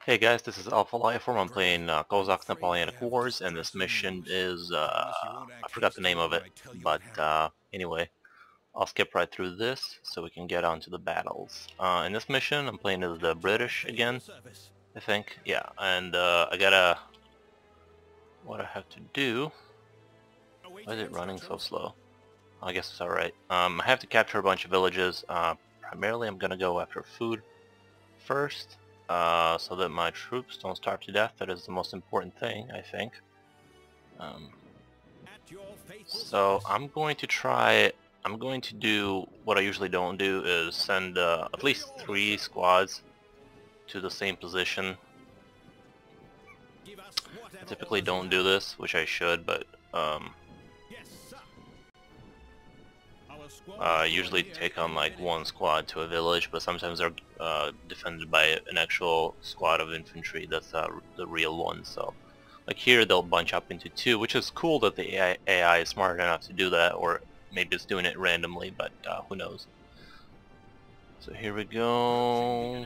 Hey guys, this is Alpha Lifeform. I'm playing Cossacks Napolianic Wars, and this mission is, I forgot the name of it, but anyway, I'll skip right through this so we can get on to the battles. In this mission, I'm playing as the British again, I think, yeah, and I gotta, what I have to do, why is it running so slow? I guess it's alright. I have to capture a bunch of villages. Primarily I'm gonna go after food first, so that my troops don't starve to death. That is the most important thing, I think. Um, so I'm going to try. I'm going to do what I usually don't do is send at least 3 squads to the same position. I typically don't do this, which I should, but usually take on like 1 squad to a village, but sometimes they're defended by an actual squad of infantry. That's the real one. So, like here, they'll bunch up into 2, which is cool that the AI is smart enough to do that, or maybe it's doing it randomly, but who knows. So here we go.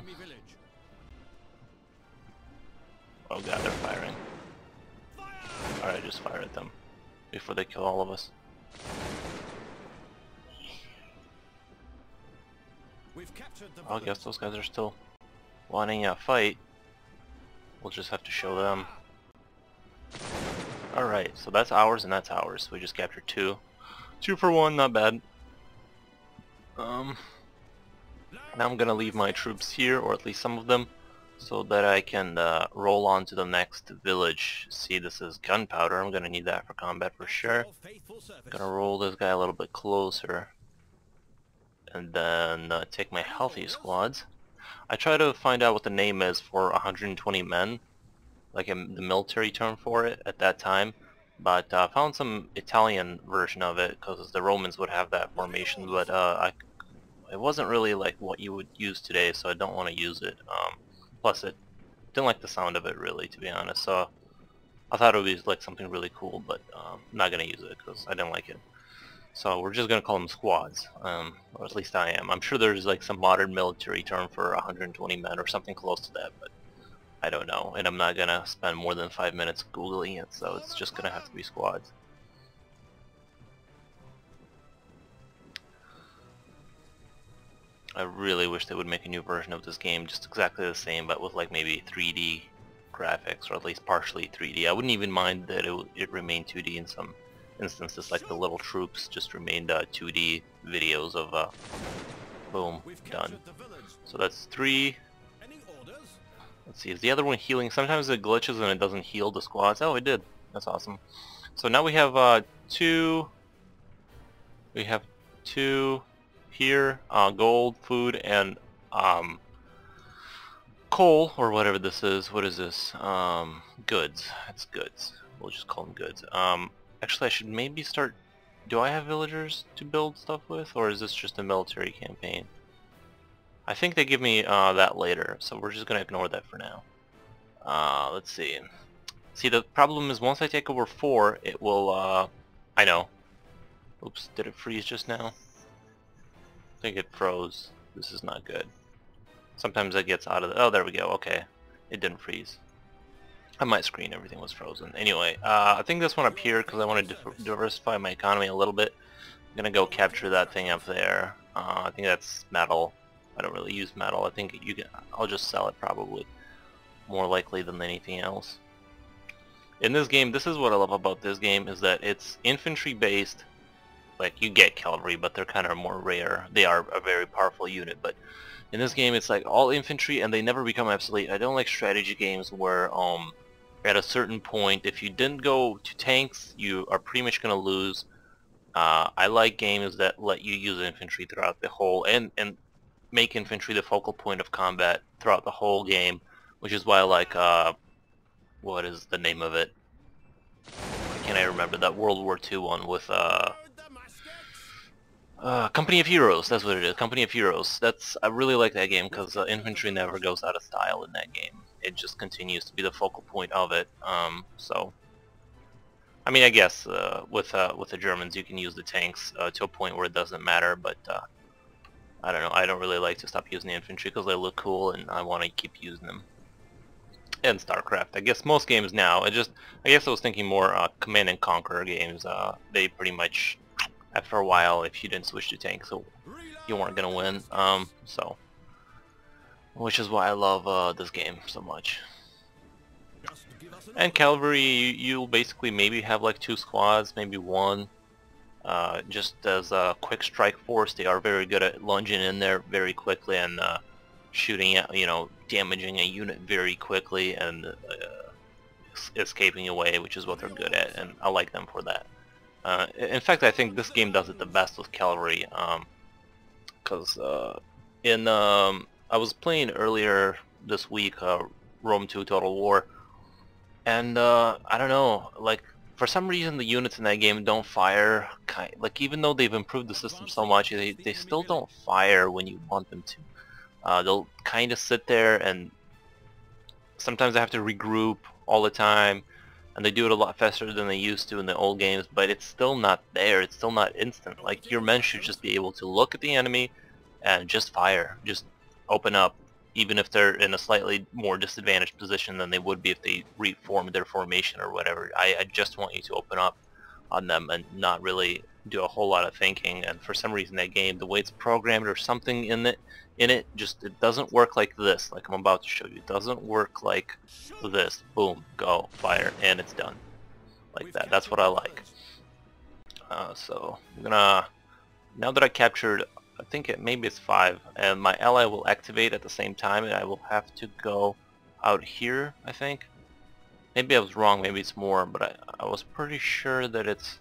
Oh god, they're firing. Alright, just fire at them before they kill all of us. I guess those guys are still wanting a fight. We'll just have to show them. Alright, so that's ours and that's ours. We just captured 2. 2 for 1, not bad. Now I'm gonna leave my troops here, or at least some of them, so that I can roll on to the next village. See, this is gunpowder. I'm gonna need that for combat for sure. I'm gonna roll this guy a little bit closer. And then take my healthy squads. I try to find out what the name is for 120 men, like the military term for it at that time, but I found some Italian version of it because the Romans would have that formation, but it wasn't really like what you would use today, so I don't want to use it. Plus, it didn't like the sound of it really, to be honest. So I thought it would be like something really cool, but I'm not gonna use it because I didn't like it. So we're just gonna call them squads, or at least I am. I'm sure there's like some modern military term for 120 men or something close to that, but I don't know. And I'm not gonna spend more than 5 minutes googling it, so it's just gonna have to be squads. I really wish they would make a new version of this game, just exactly the same, but with like maybe 3D graphics, or at least partially 3D. I wouldn't even mind that it remained 2D in some instances, like the little troops just remained 2D videos of boom, done. So that's 3. Let's see, is the other one healing? Sometimes it glitches and it doesn't heal the squads. Oh, it did. That's awesome. So now we have 2. We have 2 here, gold, food, and coal, or whatever this is. What is this? Goods. It's goods. We'll just call them goods. Actually, I should maybe start... Do I have villagers to build stuff with, or is this just a military campaign? I think they give me that later, so we're just gonna ignore that for now. Let's see. See, the problem is once I take over 4, it will, I know. Oops, did it freeze just now? I think it froze. This is not good. Sometimes it gets out of the... Oh, there we go. Okay. It didn't freeze. On my screen, everything was frozen. Anyway, I think this one up here, because I want to diversify my economy a little bit. I'm gonna go capture that thing up there. I think that's metal. I don't really use metal. I think you can... I'll just sell it probably. More likely than anything else. In this game, this is what I love about this game, is that it's infantry based. Like, you get cavalry, but they're kind of more rare. They are a very powerful unit, but in this game it's like all infantry and they never become obsolete. I don't like strategy games where at a certain point, if you didn't go to tanks, you are pretty much going to lose. I like games that let you use infantry throughout the whole, and make infantry the focal point of combat throughout the whole game, which is why I like, what is the name of it? Why can't I remember that World War II one with, Company of Heroes, that's what it is, Company of Heroes. I really like that game because infantry never goes out of style in that game. It just continues to be the focal point of it. So, I mean, I guess with the Germans you can use the tanks to a point where it doesn't matter, but I don't know, I don't really like to stop using the infantry because they look cool and I want to keep using them. in StarCraft. I guess most games now. I guess I was thinking more Command and Conquer games. They pretty much, after a while, if you didn't switch to tank, so you weren't gonna win. So, which is why I love this game so much. And Cavalry, you'll basically maybe have like 2 squads, maybe 1. Just as a quick strike force, they are very good at lunging in there very quickly and shooting at, damaging a unit very quickly and escaping away, which is what they're good at, and I like them for that. In fact, I think this game does it the best with Cavalry, because I was playing earlier this week Rome 2 Total War, and I don't know, like, for some reason the units in that game don't fire, like, even though they've improved the system so much, they still don't fire when you want them to. They'll kind of sit there, and sometimes they have to regroup all the time, and they do it a lot faster than they used to in the old games, but it's still not there, it's still not instant. Like, your men should just be able to look at the enemy and just fire, just open up, even if they're in a slightly more disadvantaged position than they would be if they reformed their formation or whatever. I just want you to open up on them and not really do a whole lot of thinking. And for some reason that game, the way it's programmed or something in it, just, it doesn't work like this, like I'm about to show you. It doesn't work like this. Boom, go, fire, and it's done. Like that. That's what I like. So I'm gonna, now that I captured, I think maybe it's 5, and my ally will activate at the same time, and I will have to go out here, I think. Maybe I was wrong, maybe it's more, but I was pretty sure that it's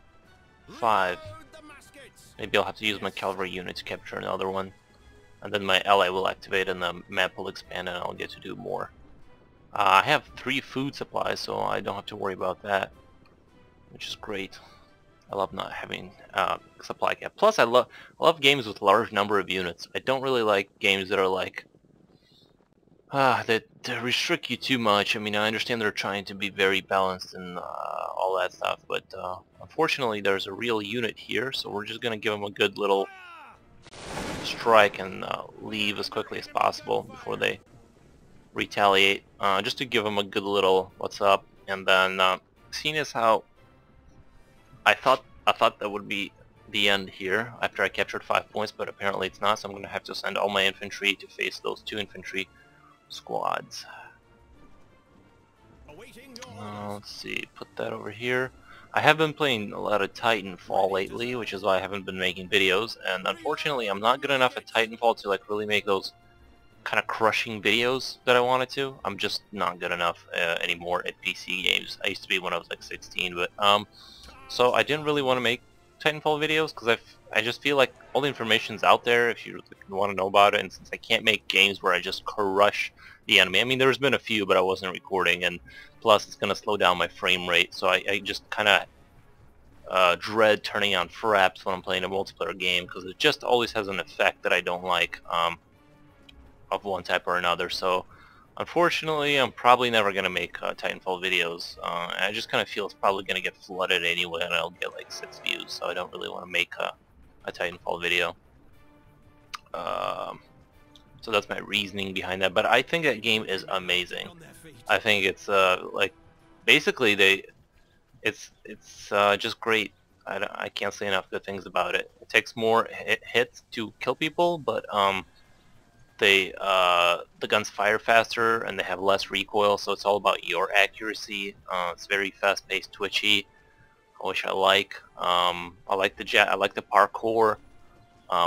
5. Maybe I'll have to use my cavalry unit to capture another one, and then my ally will activate and the map will expand and I'll get to do more. I have 3 food supplies, so I don't have to worry about that, which is great. I love not having supply cap. Plus, I love games with large number of units. I don't really like games that are like that restrict you too much. I mean, I understand they're trying to be very balanced and all that stuff, but unfortunately, there's a real unit here, so we're just gonna give them a good little strike and leave as quickly as possible before they retaliate, just to give them a good little what's up. And then, seeing as how I thought that would be the end here after I captured 5 points, but apparently it's not, so I'm going to have to send all my infantry to face those 2 infantry squads. Let's see, put that over here. I have been playing a lot of Titanfall lately, which is why I haven't been making videos, and unfortunately I'm not good enough at Titanfall to like really make those kind of crushing videos that I wanted to. I'm just not good enough anymore at PC games. I used to be when I was like 16, but so I didn't really want to make Titanfall videos because I just feel like all the information's out there if you want to know about it, and since I can't make games where I just crush the enemy, I mean there's been a few but I wasn't recording, and plus it's going to slow down my frame rate, so I just kind of dread turning on fraps when I'm playing a multiplayer game because it just always has an effect that I don't like of one type or another. So unfortunately, I'm probably never going to make Titanfall videos. I just kind of feel it's probably going to get flooded anyway, and I'll get like 6 views, so I don't really want to make a Titanfall video. So that's my reasoning behind that. But I think that game is amazing. I think it's like basically it's just great. I can't say enough good things about it. It takes more hits to kill people, but the guns fire faster and they have less recoil, so it's all about your accuracy. It's very fast-paced, twitchy, which I like. I like the parkour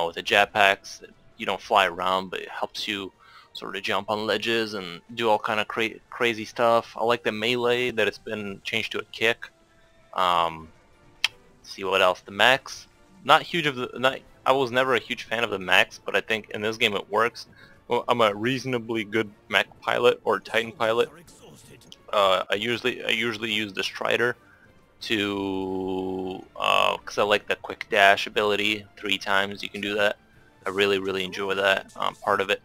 with the jetpacks. You don't fly around, but it helps you sort of jump on ledges and do all kind of crazy stuff. I like the melee that it's been changed to a kick. See what else? The mechs. Not huge of the. I was never a huge fan of the mechs, but I think in this game it works. Well, I'm a reasonably good mech pilot or Titan pilot. I usually use the Strider to because I like the quick dash ability. 3 times you can do that. I really enjoy that part of it.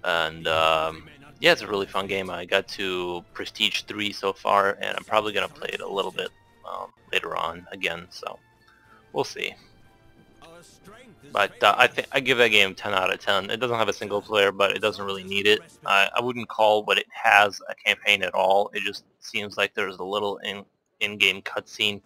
And yeah, it's a really fun game. I got to Prestige 3 so far, and I'm probably gonna play it a little bit later on again. So we'll see. But I give that game 10 out of 10. It doesn't have a single player, but it doesn't really need it. I wouldn't call what it has a campaign at all. It just seems like there's a little in-game cutscene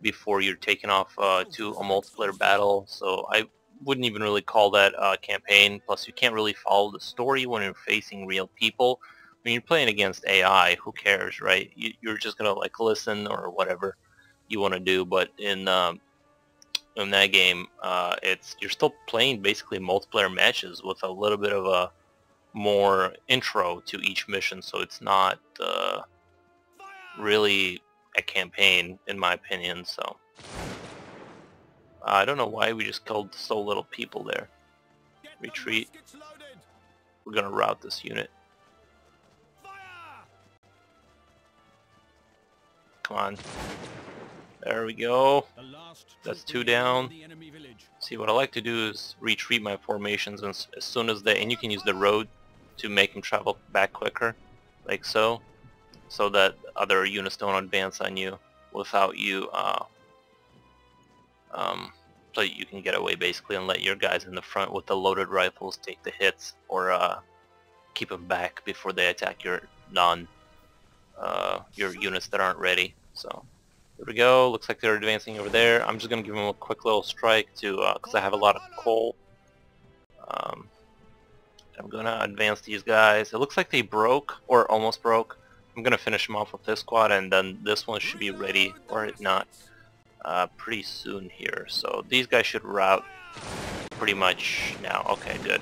before you're taken off to a multiplayer battle. So I wouldn't even really call that a campaign. Plus, you can't really follow the story when you're facing real people. When you're playing against AI, who cares, right? You're just gonna like listen or whatever you want to do. But in that game, you're still playing basically multiplayer matches with a little bit of a more intro to each mission, so it's not really a campaign in my opinion. So I don't know why we just killed so little people there. Retreat. We're gonna rout this unit. Come on. There we go. That's 2 down. See, what I like to do is retreat my formations as soon as and you can use the road to make them travel back quicker, like so that other units don't advance on you without you, so you can get away basically and let your guys in the front with the loaded rifles take the hits, or keep them back before they attack your your units that aren't ready. So there we go. Looks like they're advancing over there. I'm just gonna give them a quick little strike to because I have a lot of coal. I'm gonna advance these guys. It looks like they broke or almost broke. I'm gonna finish them off with this squad, and then this one should be ready, or if not, pretty soon here. So these guys should rout pretty much now. Okay, good.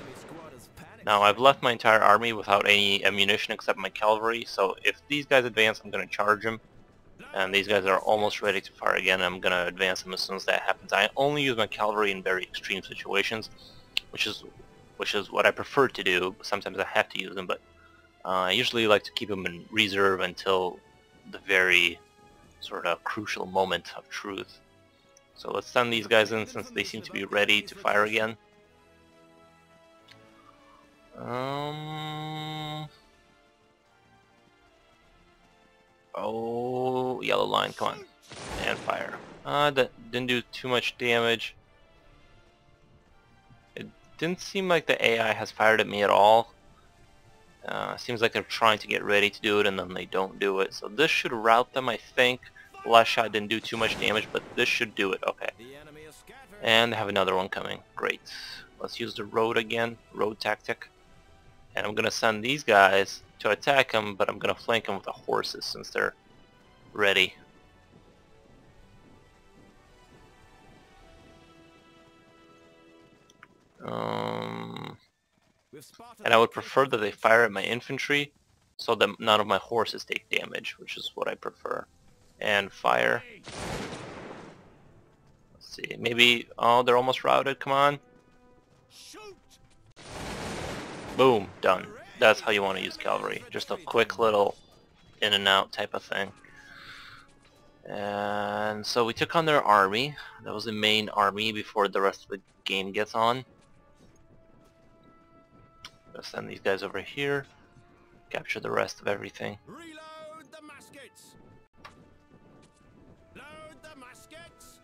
Now I've left my entire army without any ammunition except my cavalry. So if these guys advance, I'm gonna charge them. And these guys are almost ready to fire again. I'm gonna advance them as soon as that happens. I only use my cavalry in very extreme situations, which is what I prefer to do. Sometimes I have to use them, but I usually like to keep them in reserve until the very sort of crucial moment of truth. So let's send these guys in since they seem to be ready to fire again. Oh, yellow line, come on. And fire. That didn't do too much damage. It didn't seem like the AI has fired at me at all. Seems like they're trying to get ready to do it and then they don't do it. So this should rout them, I think. The last shot didn't do too much damage, but this should do it. Okay. And they have another one coming. Great. Let's use the road again. Road tactic. And I'm gonna send these guys to attack them, but I'm gonna flank them with the horses since they're ready. And I would prefer that they fire at my infantry so that none of my horses take damage, which is what I prefer. And fire. Let's see, maybe, oh, they're almost routed, come on. Boom, done. That's how you want to use cavalry. Just a quick little in and out type of thing. And so we took on their army. That was the main army before the rest of the game gets on. Gonna send these guys over here. Capture the rest of everything. Reload the muskets. Load the muskets.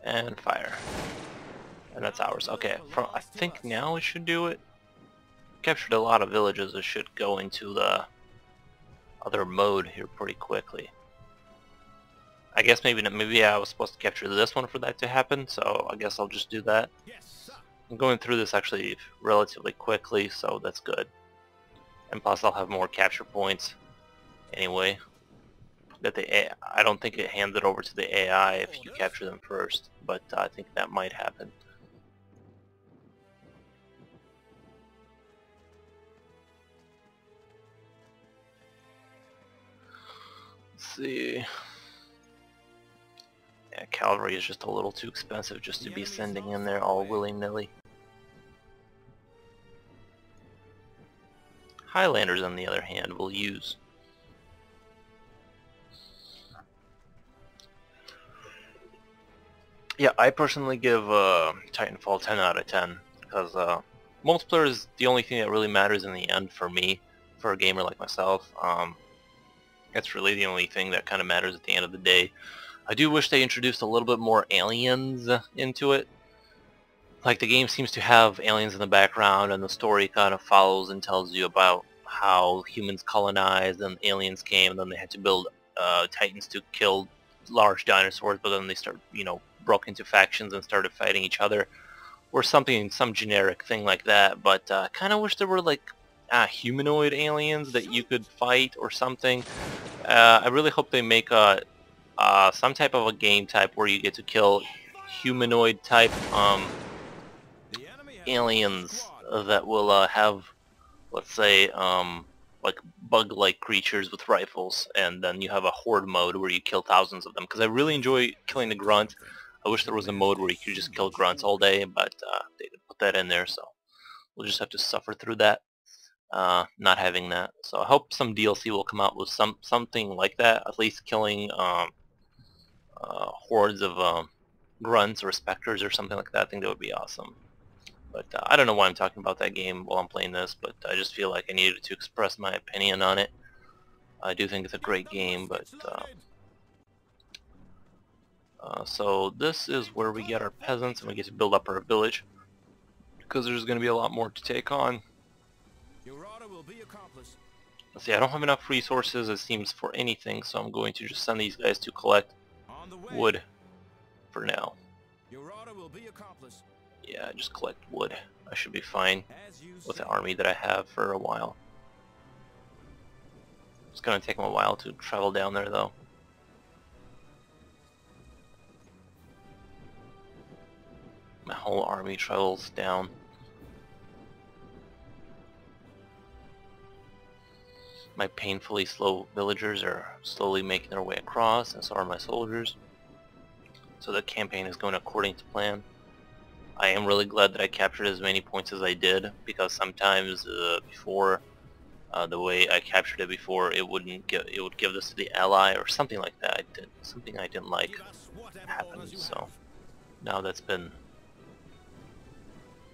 And fire. And that's ours. Okay, I think now we should do it. Captured a lot of villages. It should go into the other mode here pretty quickly. I guess maybe I was supposed to capture this one for that to happen, so I guess I'll just do that. I'm going through this actually relatively quickly, so that's good. And plus I'll have more capture points anyway. I don't think it hands it over to the AI if you capture them first, but I think that might happen. Let's see. Yeah, cavalry is just a little too expensive just to be sending in there all willy-nilly. Highlanders, on the other hand, will use. Yeah, I personally give Titanfall 10 out of 10 because multiplayer is the only thing that really matters in the end for me, for a gamer like myself. That's really the only thing that kind of matters at the end of the day. I do wish they introduced a little bit more aliens into it. Like, the game seems to have aliens in the background, and the story kind of follows and tells you about how humans colonized and aliens came, and then they had to build titans to kill large dinosaurs, but then they broke into factions and started fighting each other, or something, some generic thing like that. But I kind of wish there were like humanoid aliens that you could fight or something. I really hope they make some type of a game type where you get to kill humanoid type The enemy has aliens squad. that will have, let's say, like bug-like creatures with rifles, and then you have a horde mode where you kill thousands of them. Because I really enjoy killing the grunt. I wish there was a mode where you could just kill grunts all day, but they didn't put that in there, so we'll just have to suffer through that. Not having that. So I hope some DLC will come out with something like that, at least killing hordes of grunts or specters or something like that. I think that would be awesome. But I don't know why I'm talking about that game while I'm playing this, but I just feel like I needed to express my opinion on it. I do think it's a great game, but so this is where we get our peasants and we get to build up our village, because there's going to be a lot more to take on. Your order will be accomplished. Let's see, I don't have enough resources, it seems, for anything, so I'm going to just send these guys to collect On the way. wood for now. Your order will be accomplished. Yeah, just collect wood. I should be fine As you with say. the army that I have for a while. It's going to take them a while to travel down there, though. My whole army travels down. My painfully slow villagers are slowly making their way across, and so are my soldiers. So the campaign is going according to plan. I am really glad that I captured as many points as I did, because sometimes before, the way I captured it before, it would give this to the ally or something like that. Something I didn't like Give us whatever happened. orders you So have. now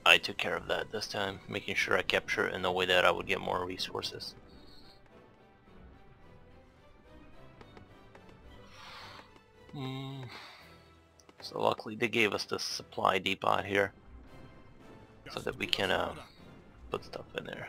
I took care of that this time, making sure I capture it in the way that I would get more resources. So luckily they gave us this supply depot here, so that we can put stuff in there.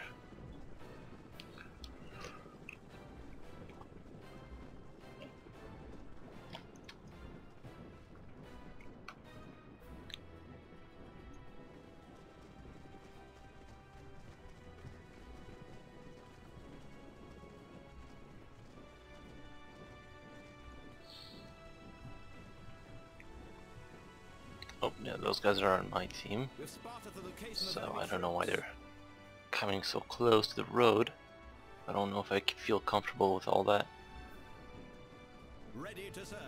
Oh yeah, those guys are on my team, We've spotted the location of so enemy I don't know why troops. they're coming so close to the road. I don't know if I feel comfortable with all that. Ready to serve.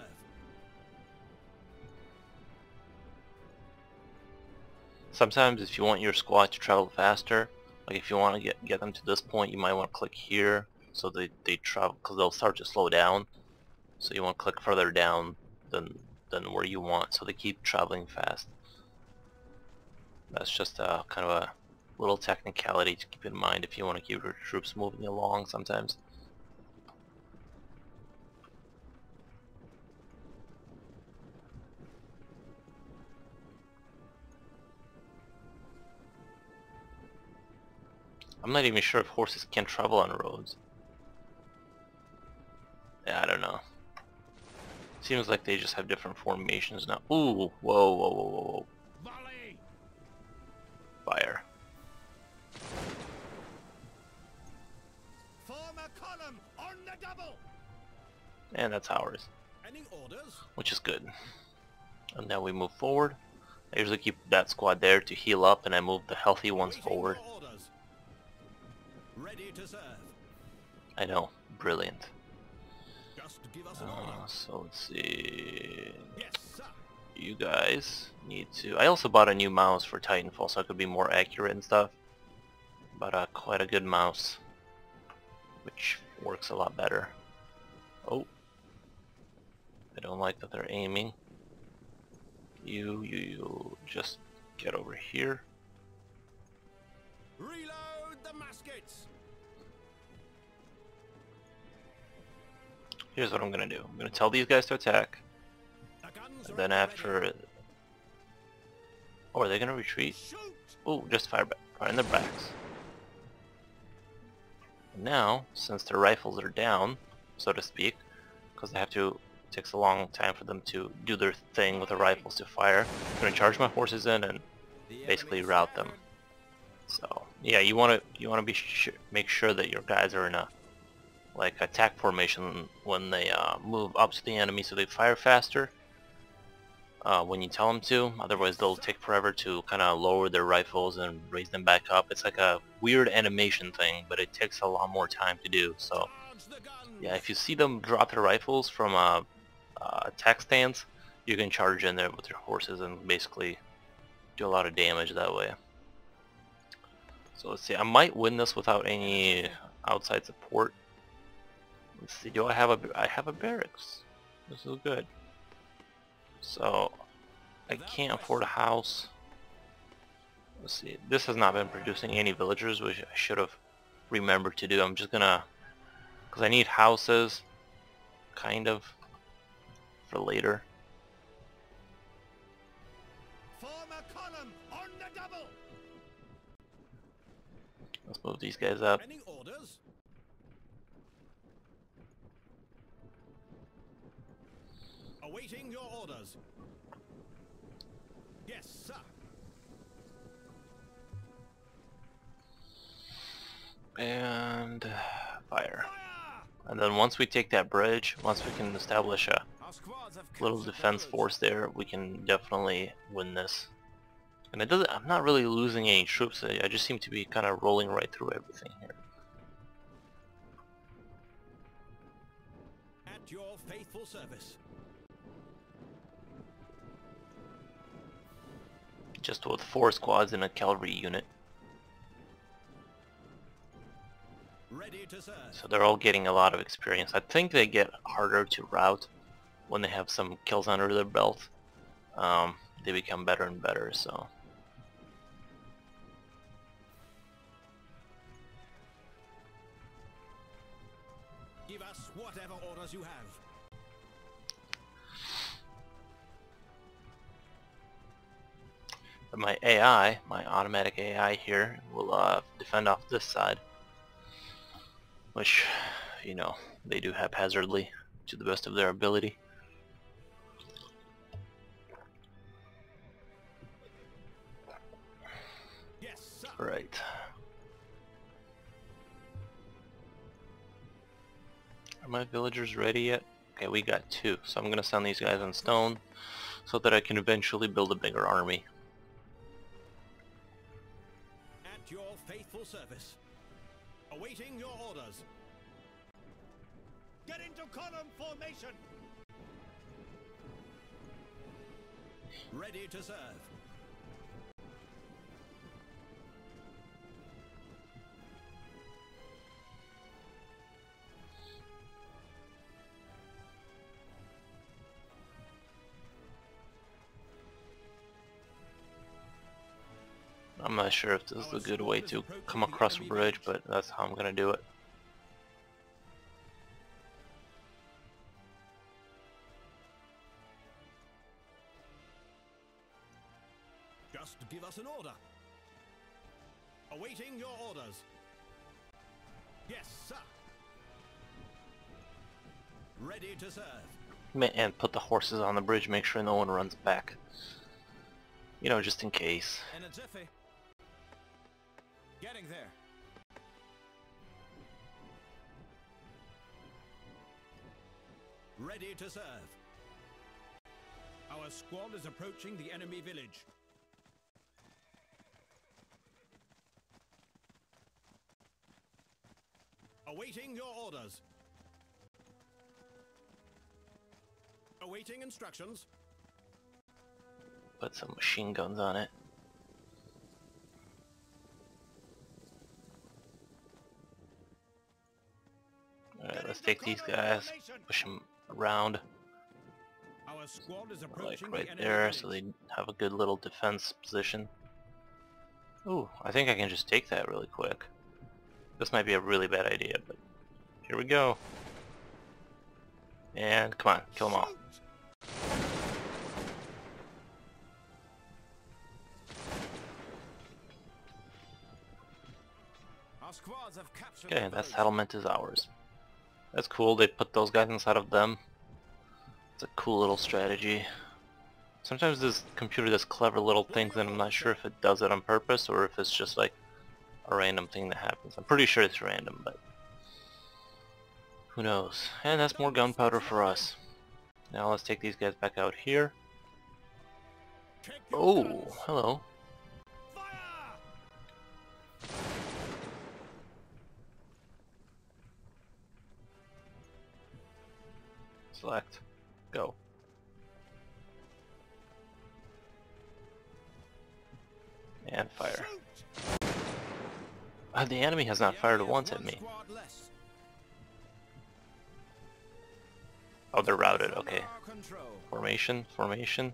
Sometimes if you want your squad to travel faster, like if you want to get them to this point, you might want to click here so they travel, because they'll start to slow down. So you want to click further down than where you want, so they keep traveling fast. That's just a kind of a little technicality to keep in mind if you want to keep your troops moving along sometimes. I'm not even sure if horses can travel on roads. Yeah, I don't know. Seems like they just have different formations now. Ooh, whoa, whoa, whoa, whoa, whoa. Volley. Fire. Form a column on the double. And that's ours, Any orders? which is good. And now we move forward. I usually keep that squad there to heal up, and I move the healthy ones Waiting forward. your orders. Ready to serve. I know, brilliant. Just give us an order. So let's see. Yes, sir. You guys need to... I also bought a new mouse for Titanfall so I could be more accurate and stuff. But quite a good mouse, which works a lot better. Oh. I don't like that they're aiming. You just get over here. here's what I'm gonna do. I'm gonna tell these guys to attack, The guns and are then at the after... ready. Oh, are they gonna retreat? Shoot! Oh, just fire in their backs. Now, since their rifles are down, so to speak, because they have to, it takes a long time for them to do their thing with the rifles to fire, I'm gonna charge my horses in and basically rout them. So yeah, you wanna be make sure that your guys are in a like attack formation when they move up to the enemy, so they fire faster when you tell them to. Otherwise, they'll take forever to kind of lower their rifles and raise them back up. It's like a weird animation thing, but it takes a lot more time to do. So Charge the guns. yeah, if you see them drop their rifles from a attack stance, you can charge in there with your horses and basically do a lot of damage that way. So let's see, I might win this without any outside support. Let's see, do I have a barracks? This is good. So I can't afford a house. Let's see, this has not been producing any villagers, which I should have remembered to do. I'm just gonna, because I need houses, kind of, for later. Form a column on the double. Let's move these guys up. Any orders? Awaiting your orders. Yes, sir. And fire. Fire! And then once we take that bridge, once we can establish a Our squads have little captured the defense goods. force there, we can definitely win this. And it doesn't, I'm not really losing any troops, I just seem to be kind of rolling right through everything here. At your faithful service. Just with 4 squads and a cavalry unit. Ready to serve. So they're all getting a lot of experience. I think they get harder to rout when they have some kills under their belt. They become better and better, so... Give us whatever orders you have. But my AI, my automatic AI here, will defend off this side. Which, you know, they do haphazardly to the best of their ability. Yes, sir. Right. Are my villagers ready yet? Okay, we got 2, so I'm gonna send these guys on stone so that I can eventually build a bigger army. At your faithful service. Awaiting your orders. Get into column formation. Ready to serve. I'm not sure if this is a good way to come across a bridge, but that's how I'm gonna do it. Just give us an order. Awaiting your orders. Yes, sir. Ready to serve. And put the horses on the bridge, make sure no one runs back. You know, just in case. In a jiffy. Getting there. Ready to serve. Our squad is approaching the enemy village. Awaiting your orders. Awaiting instructions. Put some machine guns on it. Alright, let's take these guys, push them around, Our squad is like approaching right the enemy there, village. so they have a good little defense position. Ooh, I think I can just take that really quick. This might be a really bad idea, but here we go. And come on, kill them all. Our squads have captured Okay, the that village. settlement is ours. That's cool, they put those guys inside of them. It's a cool little strategy. Sometimes this computer does clever little things and I'm not sure if it does it on purpose or if it's just like a random thing that happens. I'm pretty sure it's random, but who knows. And that's more gunpowder for us. Now let's take these guys back out here. Check your Oh, guns. hello. Fire! Select. Go. And fire. The enemy has not The fired enemy once has at one me. squad less. Oh, they're routed. Under Okay. our control. Formation, formation,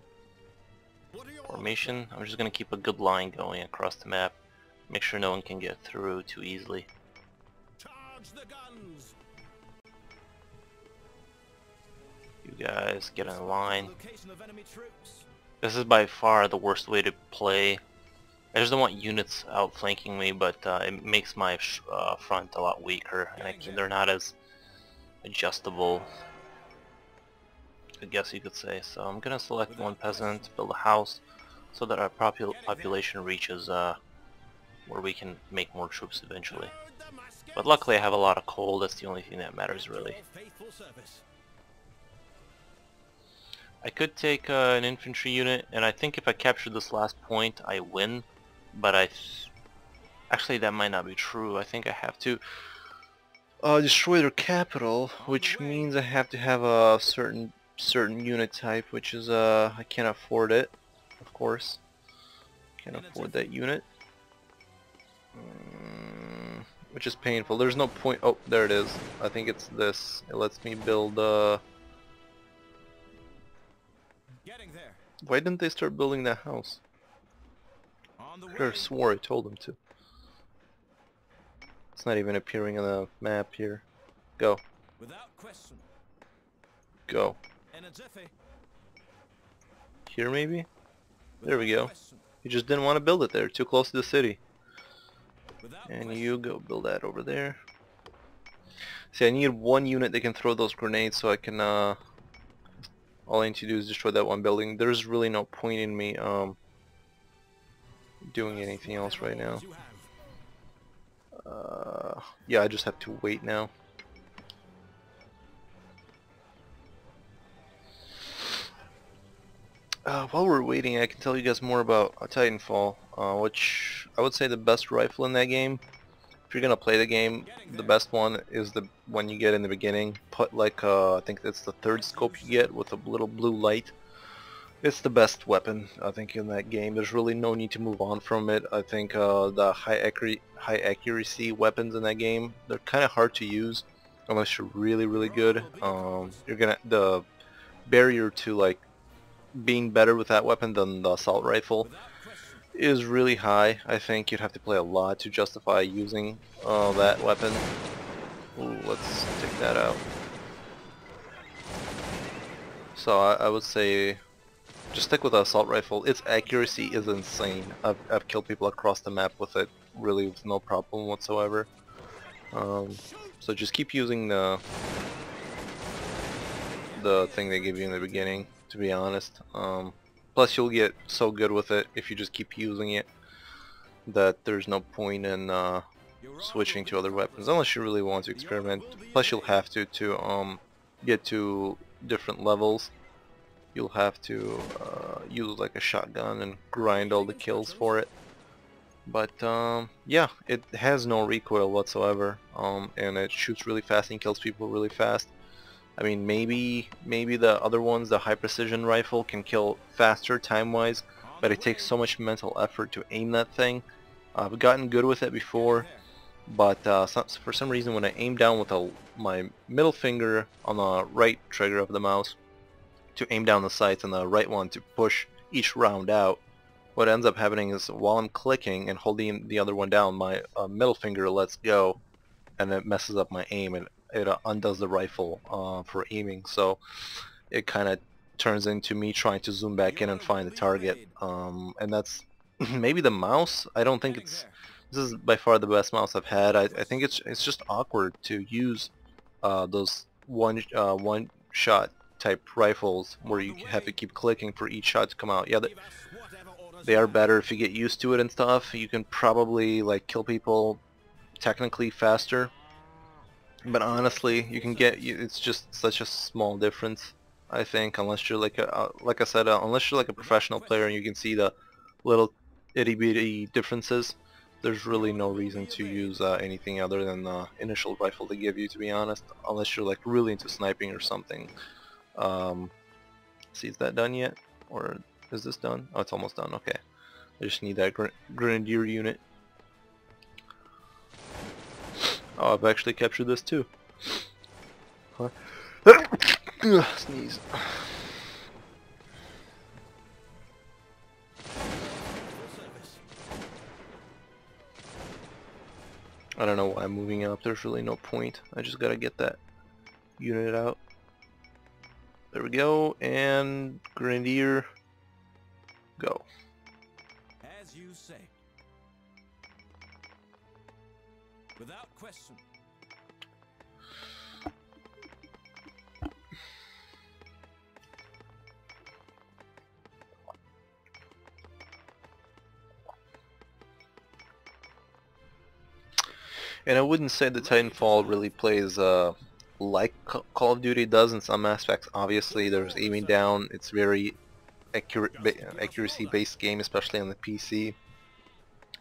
What are your formation. orders, I'm just gonna keep a good line going across the map. Make sure no one can get through too easily. sir? Charge the guns. You guys get in line. Location of enemy troops. This is by far the worst way to play. I just don't want units outflanking me, but it makes my front a lot weaker, and they're not as adjustable, I guess you could say. So I'm gonna select one peasant, build a house, so that our population reaches where we can make more troops eventually. Load the muskets. But luckily I have a lot of coal, that's the only thing that matters really. Your faithful service. I could take an infantry unit, and I think if I capture this last point I win, but actually that might not be true. I think I have to destroy their capital, which means I have to have a certain unit type, which is I can't afford it, of course. Can't afford that unit. Which is painful. There's no point. Oh, there it is. I think it's this. It lets me build Getting there. why didn't they start building that house? On the I way. could have swore I told them to. It's not even appearing on the map here. Go. Without question. Go. In a jiffy. Here maybe? There we go. Question. You just didn't want to build it there. Too close to the city. Without And question. you go build that over there. See, I need one unit that can throw those grenades so I can, all I need to do is destroy that one building. There's really no point in me, doing anything else right now. You have. Yeah, I just have to wait now. While we're waiting, I can tell you guys more about Titanfall, which I would say the best rifle in that game. If you're gonna play the game, the best one is the one you get in the beginning. Put like I think that's the third scope you get with a little blue light. It's the best weapon I think in that game. There's really no need to move on from it. I think the high accuracy weapons in that game, they're kind of hard to use unless you're really good. The barrier to like being better with that weapon than the assault rifle Without question. is really high. I think you'd have to play a lot to justify using that weapon. Ooh, let's take that out. So I would say just stick with the assault rifle. Its accuracy is insane. I've killed people across the map with it, really with no problem whatsoever. So just keep using the thing they give you in the beginning, to be honest. Plus you'll get so good with it if you just keep using it that there's no point in switching to other weapons unless you really want to experiment. Plus you'll have to get to different levels. You'll have to use like a shotgun and grind all the kills for it. But yeah, it has no recoil whatsoever, and it shoots really fast and kills people really fast. I mean, maybe the other ones, the high precision rifle, can kill faster time-wise, but it takes so much mental effort to aim that thing. I've gotten good with it before, but for some reason when I aim down with my middle finger on the right trigger of the mouse to aim down the sights and the right one to push each round out, what ends up happening is while I'm clicking and holding the other one down, my middle finger lets go, and it messes up my aim, and it undoes the rifle for aiming, so it kind of turns into me trying to zoom back in and find the target. And that's maybe the mouse. I don't think it's this is by far the best mouse I've had. I think it's just awkward to use those one shot type rifles where you have to keep clicking for each shot to come out. Yeah, they are better if you get used to it and stuff. You can probably like kill people technically faster, but honestly, you can get it's just such a small difference. I think unless you're like like I said, unless you're like a professional player and you can see the little itty bitty differences, there's really no reason to use anything other than the initial rifle they give you, to be honest, unless you're like really into sniping or something. See, is that done yet? Or is this done? Oh, it's almost done. Okay. I just need that grenadier unit. Oh, I've actually captured this too. Huh? Sneeze. I don't know why I'm moving up. There's really no point. I just gotta get that unit out. There we go. And grenadier. Go. As you say. Without question. And I wouldn't say that Titanfall really plays like Call of Duty does in some aspects. Obviously, there's aiming down. It's very accuracy-based game, especially on the PC.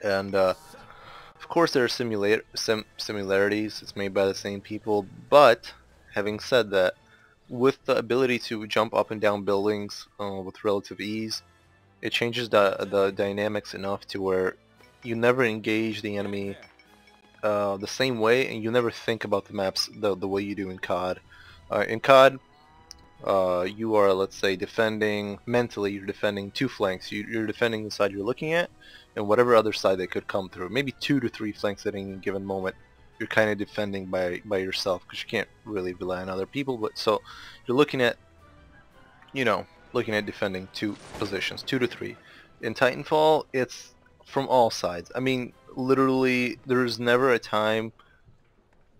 And of course, there are similarities. It's made by the same people. But having said that, with the ability to jump up and down buildings with relative ease, it changes the dynamics enough to where you never engage the enemy the same way, and you never think about the maps the way you do in COD. In COD, you are, let's say, defending mentally. You're defending two flanks. You're defending the side you're looking at, and whatever other side they could come through. Maybe 2 to 3 flanks at any given moment. You're kind of defending by yourself because you can't really rely on other people. But so you're looking at, looking at defending 2 positions, 2 to 3. In Titanfall, it's from all sides. I mean, literally, there's never a time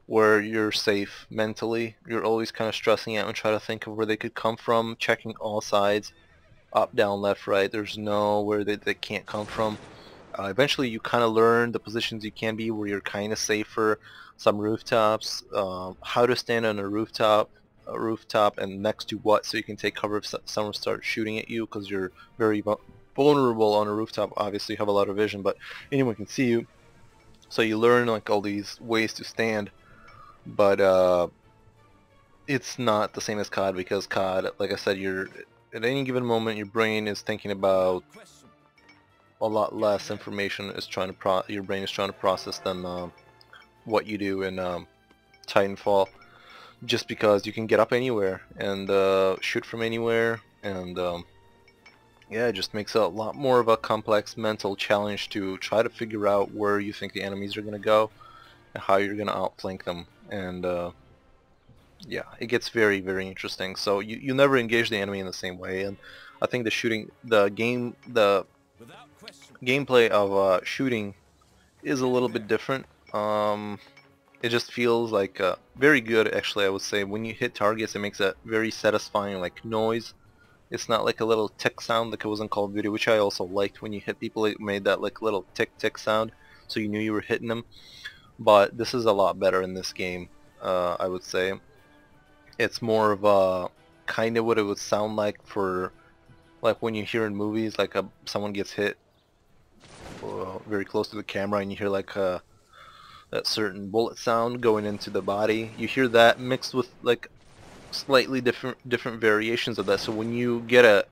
where you're safe mentally. You're always kind of stressing out and trying to think of where they could come from, checking all sides, up, down, left, right. There's nowhere that they can't come from. Eventually, you kind of learn the positions you can be where you're kind of safer. Some rooftops, how to stand on a rooftop, and next to what, so you can take cover if someone starts shooting at you, because you're very vulnerable on a rooftop. Obviously, you have a lot of vision, but anyone can see you. So you learn like all these ways to stand, but it's not the same as COD, because COD, like I said, you're at any given moment your brain is thinking about a lot less information is trying to your brain is trying to process than what you do in Titanfall, just because you can get up anywhere and shoot from anywhere, and yeah, it just makes it a lot more of a complex mental challenge to try to figure out where you think the enemies are going to go and how you're going to outflank them. And yeah, it gets very, very interesting. So you never engage the enemy in the same way, and I think the gameplay of shooting is a little bit different. It just feels like very good, actually. I would say when you hit targets, it makes a very satisfying like noise. It's not like a little tick sound like it was in Call of Duty, which I also liked. When you hit people, it made that like little tick tick sound, so you knew you were hitting them. But this is a lot better in this game, I would say. It's more of a kind of what it would sound like for like when you hear in movies, like someone gets hit very close to the camera, and you hear like that certain bullet sound going into the body. You hear that mixed with like slightly different variations of that. So when you get a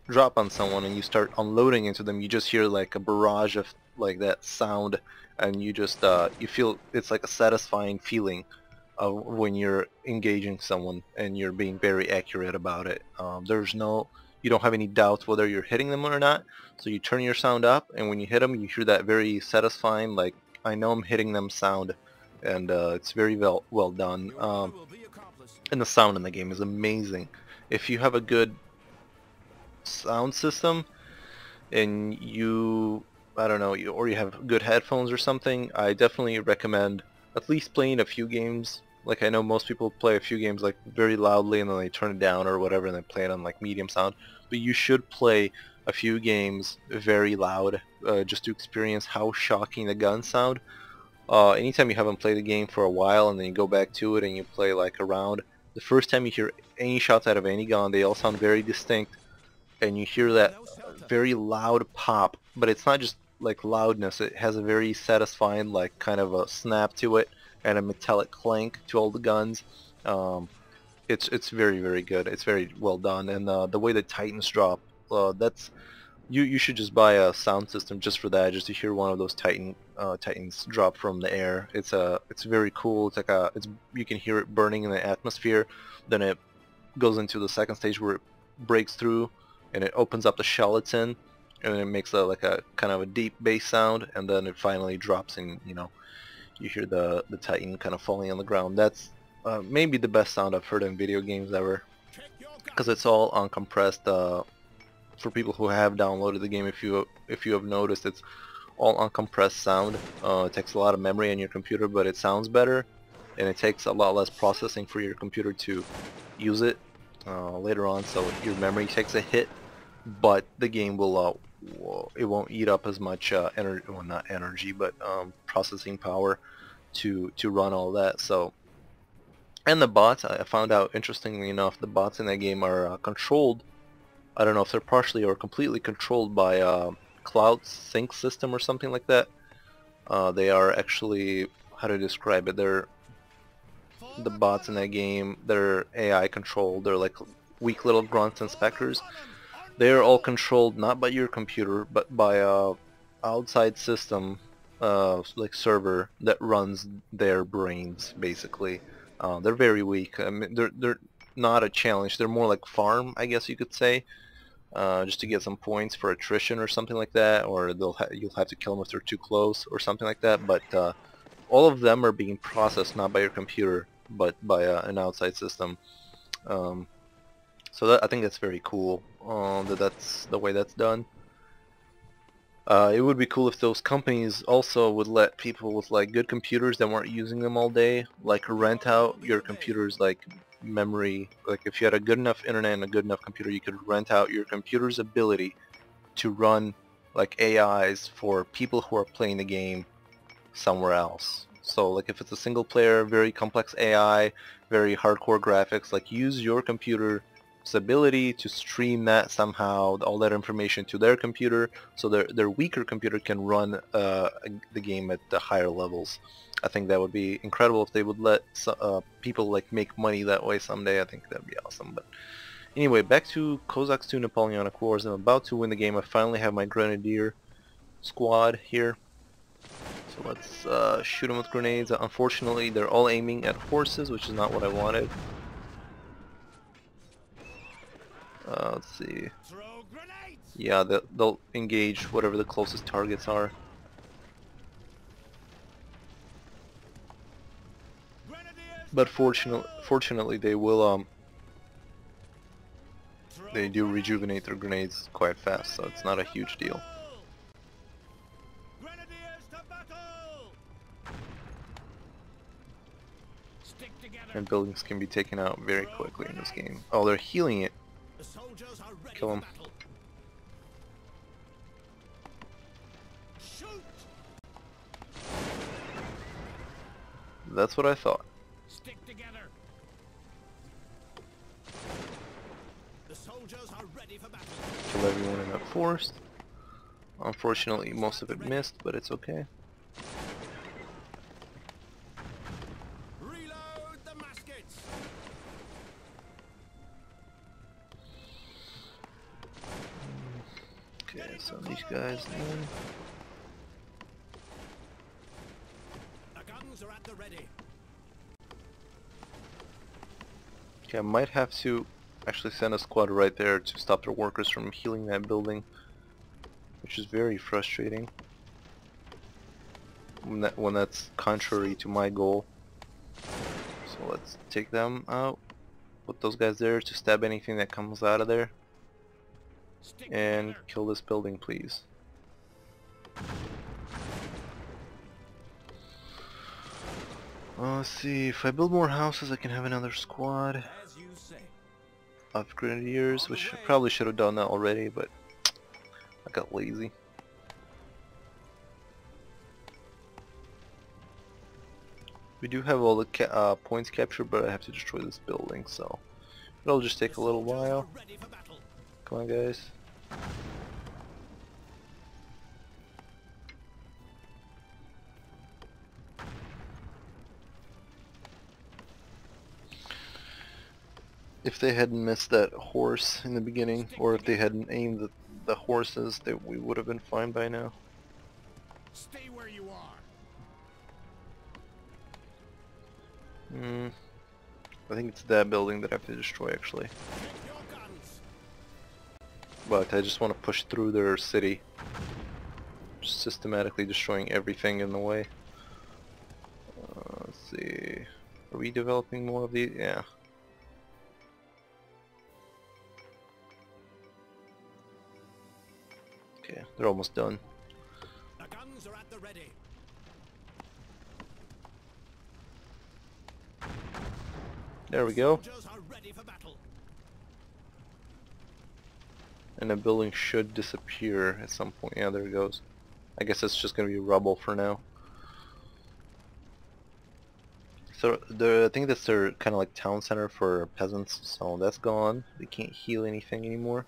drop on someone and you start unloading into them, you just hear like a barrage of like that sound, and you just you feel it's like a satisfying feeling of when you're engaging someone and you're being very accurate about it. You don't have any doubts whether you're hitting them or not, so you turn your sound up, and when you hit them, you hear that very satisfying, like, I know I'm hitting them sound, and it's very well done. Your order will be accomplished. And the sound in the game is amazing. If you have a good sound system and I don't know, or you have good headphones or something, I definitely recommend at least playing a few games. Like I know most people play a few games like very loudly and then they turn it down or whatever and they play it on like medium sound. But you should play a few games very loud just to experience how shocking the guns sound. Anytime you haven't played a game for a while and then you go back to it and you play like a round, the first time you hear any shots out of any gun, they all sound very distinct, and you hear that very loud pop, but it's not just like loudness, it has a very satisfying like kind of a snap to it and a metallic clank to all the guns. Um, it's very good. It's very well done, and the way the Titans drop, that's you should just buy a sound system just for that, just to hear one of those Titans drop from the air. It's very cool. It's like you can hear it burning in the atmosphere. Then it goes into the second stage where it breaks through and it opens up the shell it's in, and it makes like a kind of a deep bass sound, and then it finally drops and you hear the Titan kind of falling on the ground. That's maybe the best sound I've heard in video games ever, because it's all uncompressed. For people who have downloaded the game, if you have noticed, it's all uncompressed sound. It takes a lot of memory on your computer, but it sounds better, and it takes a lot less processing for your computer to use it later on. So your memory takes a hit, but the game it won't eat up as much energy, well, not energy, but processing power to run all that. So, and the bots, I found out interestingly enough, the bots in that game are controlled. I don't know if they're partially or completely controlled by a cloud sync system or something like that. They are actually, how to describe it, they're the bots in that game, they're AI controlled. They're like weak little grunts and specters. They're all controlled not by your computer, but by a outside system, like server that runs their brains basically. They're very weak. I mean, they're not a challenge. They're more like farm, I guess you could say, just to get some points for attrition or something like that, or you'll have to kill them if they're too close or something like that. But all of them are being processed not by your computer, but by an outside system. So I think that's very cool. That's the way that's done. It would be cool if those companies also would let people with like good computers that weren't using them all day, like rent out your computer's like memory. Like if you had a good enough internet and a good enough computer, you could rent out your computer's ability to run like AIs for people who are playing the game somewhere else. So like if it's a single player, very complex AI, very hardcore graphics, like use your computer's ability to stream that somehow, all that information to their computer, so their weaker computer can run the game at the higher levels. I think that would be incredible if they would let people like make money that way someday. I think that'd be awesome. But anyway, back to Cossacks 2 Napoleonic Wars. I'm about to win the game. I finally have my Grenadier squad here. So let's shoot them with grenades. Unfortunately, they're all aiming at horses, which is not what I wanted. Let's see. Yeah, they'll engage whatever the closest targets are. But fortunately, they will they do rejuvenate their grenades quite fast, so it's not a huge deal. And buildings can be taken out very quickly in this game. Oh, they're healing it. Kill them. That's what I thought. Stick together. The soldiers are ready for battle. Kill everyone in that forest. Unfortunately, most of it missed, but it's okay. Reload the muskets. Okay, so these guys in. The guns are at the ready. Okay, I might have to actually send a squad right there to stop their workers from healing that building, which is very frustrating. when that's contrary to my goal. So let's take them out. Put those guys there to stab anything that comes out of there. And kill this building, please. Let's see, if I build more houses I can have another squad of grenadiers, which I probably should have done that already, but I got lazy. We do have all the points captured, but I have to destroy this building, so it'll just take a little while. Come on, guys. If they hadn't missed that horse in the beginning, or if they hadn't aimed the horses, that we would have been fine by now. Stay where you are. I think it's that building that I have to destroy, actually. But I just want to push through their city, just systematically destroying everything in the way. Let's see, are we developing more of these? Yeah. Okay, they're almost done. The guns are at the ready. There we go. Soldiers are ready for battle. And the building should disappear at some point. Yeah, there it goes. I guess it's just gonna be rubble for now. So I think that's their kind of like town center for peasants, so that's gone. They can't heal anything anymore.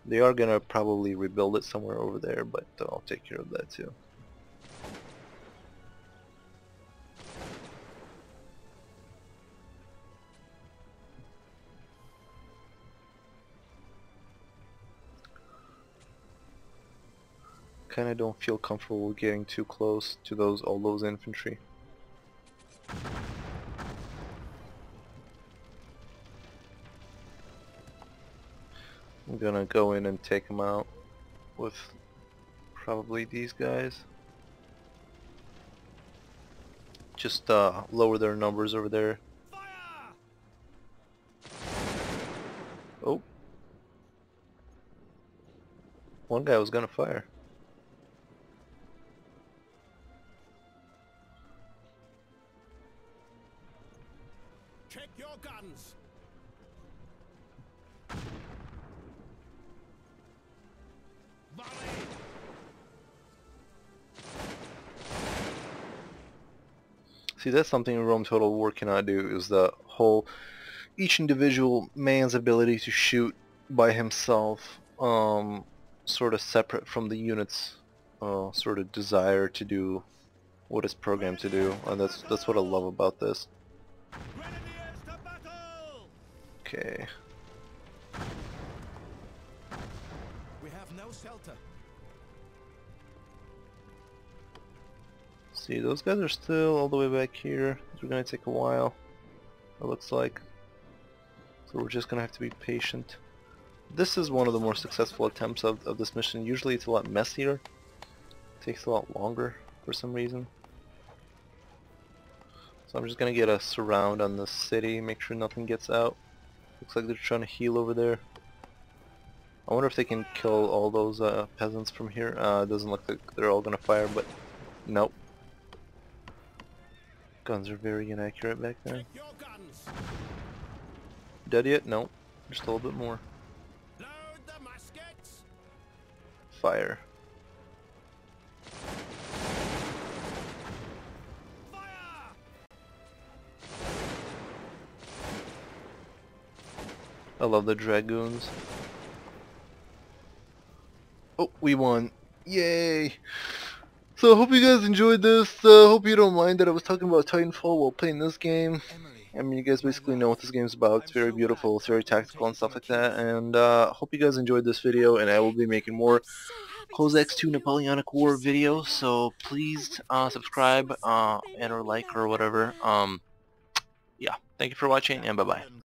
They are gonna probably rebuild it somewhere over there, but I'll take care of that too. Kinda don't feel comfortable getting too close to all those infantry. I'm gonna go in and take them out with probably these guys. Just lower their numbers over there. Fire! Oh, one guy was gonna fire. Check your guns. Volley. See, that's something Rome Total War cannot do, is the whole each individual man's ability to shoot by himself, sort of separate from the unit's sort of desire to do what it's programmed to do, and that's what I love about this. Grenadiers to battle! Okay. We have no shelter. See, those guys are still all the way back here. They're gonna take a while, it looks like. So we're just gonna have to be patient. This is one of the more successful attempts of this mission. Usually it's a lot messier. It takes a lot longer for some reason. So I'm just gonna get a surround on the city, make sure nothing gets out. Looks like they're trying to heal over there. I wonder if they can kill all those peasants from here. It doesn't look like they're all gonna fire, but nope. Guns are very inaccurate back there. Check your guns. Dead yet? Nope. Just a little bit more. Load the muskets. Fire. Fire! I love the dragoons. Oh, we won. Yay! So I hope you guys enjoyed this. Hope you don't mind that I was talking about Titanfall while playing this game. I mean, you guys basically know what this game's about. It's very beautiful, it's very tactical and stuff like that. And hope you guys enjoyed this video, and I will be making more Cossacks 2 Napolianic War videos. So please subscribe and or like or whatever. Yeah, thank you for watching, and bye-bye.